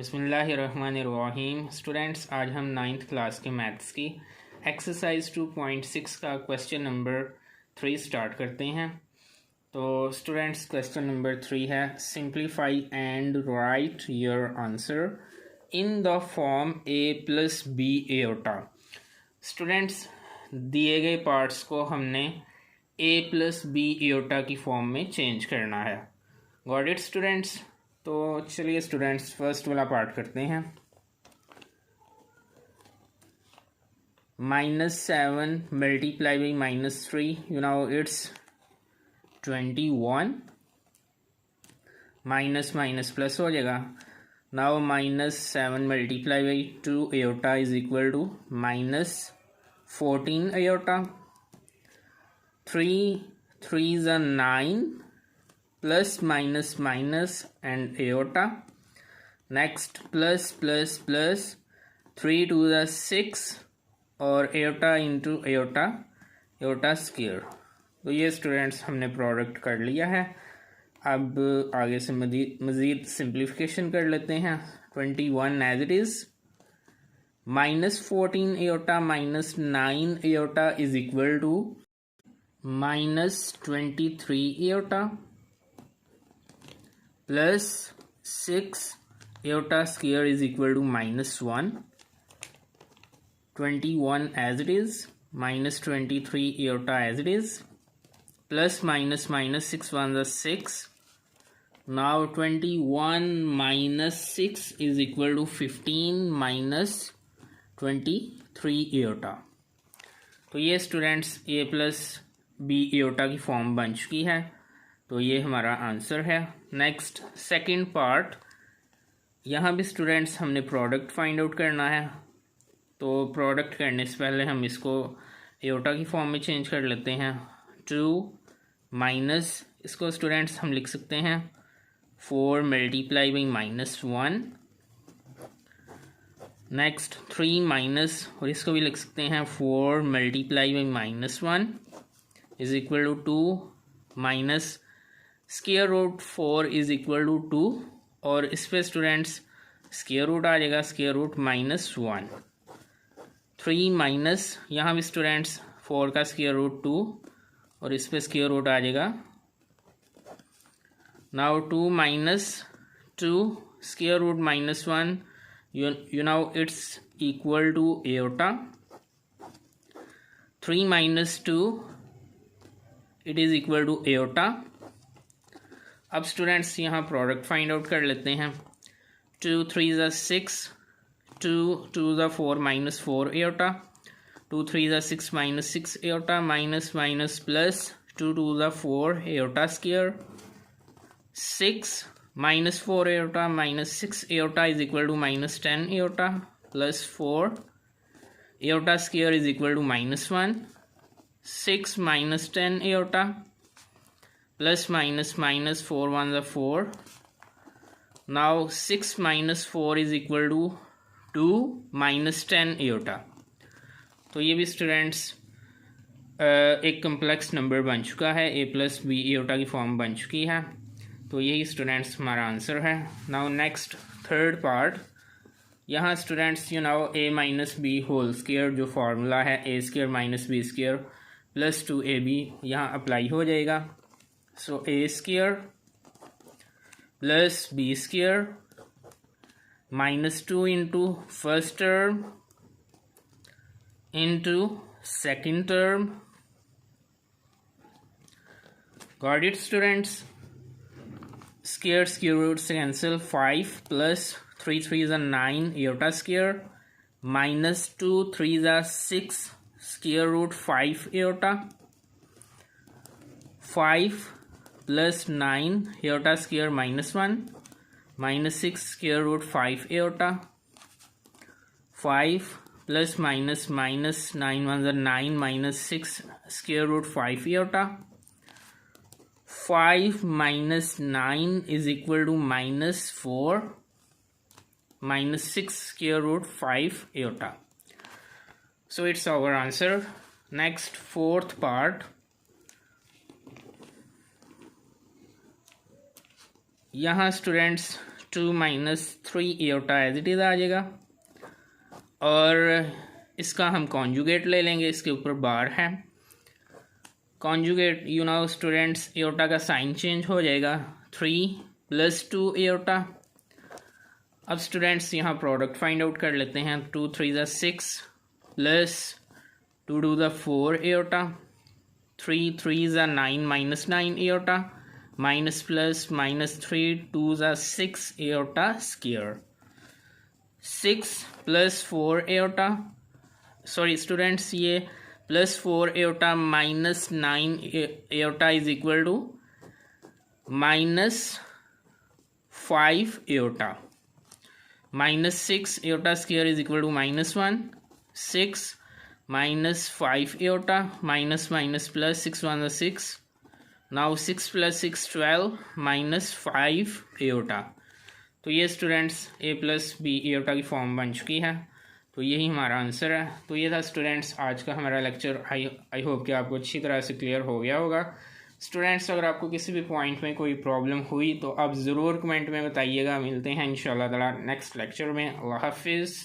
बिस्मिल्लाहिर्रहमानिर्रहीम। स्टूडेंट्स, आज हम 9th क्लास के मैथ्स की एक्सरसाइज 2.6 का क्वेश्चन नंबर 3 स्टार्ट करते हैं। तो स्टूडेंट्स, क्वेश्चन नंबर 3 है simplify and write your answer in the form a plus B iota. Students, दिए गए पार्ट्स को हमने a प्लस बी एटा की फॉर्म में चेंज करना है। Got it students? तो चलिए स्टूडेंट्स, फर्स्ट वाला पार्ट करते हैं। -7 multiply by -3, you know it's 21। Minus minus plus हो जाएगा। Now -7 multiply by 2 Etah is equal to -14 Etah. 3 is 9 plus minus minus and aorta. Next plus plus plus 3 to the 6 और aorta into aorta, aorta square। तो ये students हमने product कर लिया है। अब आगे से मज़ीद सिंप्लीफिकेशन कर लेते हैं। 21 as it is, -14 aorta minus 9 aorta is equal to -23 aorta plus 6 aorta square is equal to -1. 21 as it is, -23 aorta as it is, plus minus minus 6 ones are 6. Now 21 minus 6 is equal to 15 minus 23 aorta। तो ये students a plus B एटा की form बन चुकी है। तो ये हमारा answer है। नेक्स्ट सेकंड पार्ट, यहाँ भी स्टूडेंट्स हमने प्रोडक्ट फाइंड आउट करना है। तो प्रोडक्ट करने से पहले हम इसको एटा की फॉर्म में चेंज कर लेते हैं। 2 माइनस, इसको स्टूडेंट्स हम लिख सकते हैं 4 मल्टीप्लाई बाई -1। नेक्स्ट 3 माइनस, और इसको भी लिख सकते हैं 4 multiply by -1 is equal to 2 minus square root 4 is equal to 2, और इस पे स्टूडेंट्स स्क्वायर रूट आ जाएगा, स्क्वायर रूट -1। 3 माइनस, यहाँ भी स्टूडेंट्स 4 का स्क्वायर रूट 2 और इस पे स्क्वायर रूट आ जाएगा। Now 2 minus 2 square root -1, you know it's equal to aorta। 3 minus 2 it is equal to aorta। अब स्टूडेंट्स यहाँ प्रोडक्ट फाइंड आउट कर लेते हैं। 2 3 is 6, 2 2 is 4 minus 4 aorta, 2 3 is 6 minus 6 aorta, minus minus plus 2 2 is 4 aorta square, 6 minus 4 aorta minus 6 aorta is equal to -10 aorta, plus 4 aorta square is equal to -1, 6 minus 10 aorta plus minus minus 4 ones are 4. Now 6 minus 4 is equal to 2 minus 10 aorta। तो ये भी students एक complex number बन चुका है, a plus B एटा की form बन चुकी है। तो यही स्टूडेंट्स हमारा आंसर है। नाउ नेक्स्ट थर्ड पार्ट, यहाँ students you know a minus B whole square जो फार्मूला है a square minus B square plus 2ab यहाँ अप्लाई हो जाएगा। So a square plus b square -2 into first term into second term. Got it students? Square square root से cancel, 5 plus 3 3 is 9 Etah square, -2 3 is 6 square root 5 iota, 5 plus 9 Etah square -1 -6 square root 5 iota, 5 plus minus minus 9 1 is 9 -6 square root 5 iota, 5 minus 9 is equal to -4 -6 square root 5 aorta। So it's our answer। Next fourth part, यहाँ students 2 minus 3 iota as it is आ जाएगा, और इसका हम conjugate ले लेंगे, इसके ऊपर बार है conjugate, you know students aorta का साइन चेंज हो जाएगा, 3 प्लस 2 एयोटा। अब स्टूडेंट्स यहाँ प्रोडक्ट फाइंड आउट कर लेते हैं, 2 3 ज़ा 6 प्लस 2 2 ज़ा 4 एयोटा, 3 3 ज़ा 9 minus 9 iota, minus plus minus 3 2 ज़ा 6 iota square, 6 plus 4 iota, sorry students ये plus 4 iota minus 9 iota is equal to minus 5 iota, minus 6 iota square is equal to -1, 6 minus 5 iota, minus minus plus 6 1 6, now 6 plus 6 12 minus 5 iota. तो ये students a plus B iota की form बन चुकी है, तो यही हमारा आंसर है। तो ये था स्टूडेंट्स आज का हमारा लेक्चर। आई होप कि आपको अच्छी तरह से क्लियर हो गया होगा। स्टूडेंट्स अगर आपको किसी भी पॉइंट में कोई प्रॉब्लम हुई तो आप ज़रूर कमेंट में बताइएगा। मिलते हैं इंशाल्लाह ताला नेक्स्ट लेक्चर में। अल्लाह हाफिज़।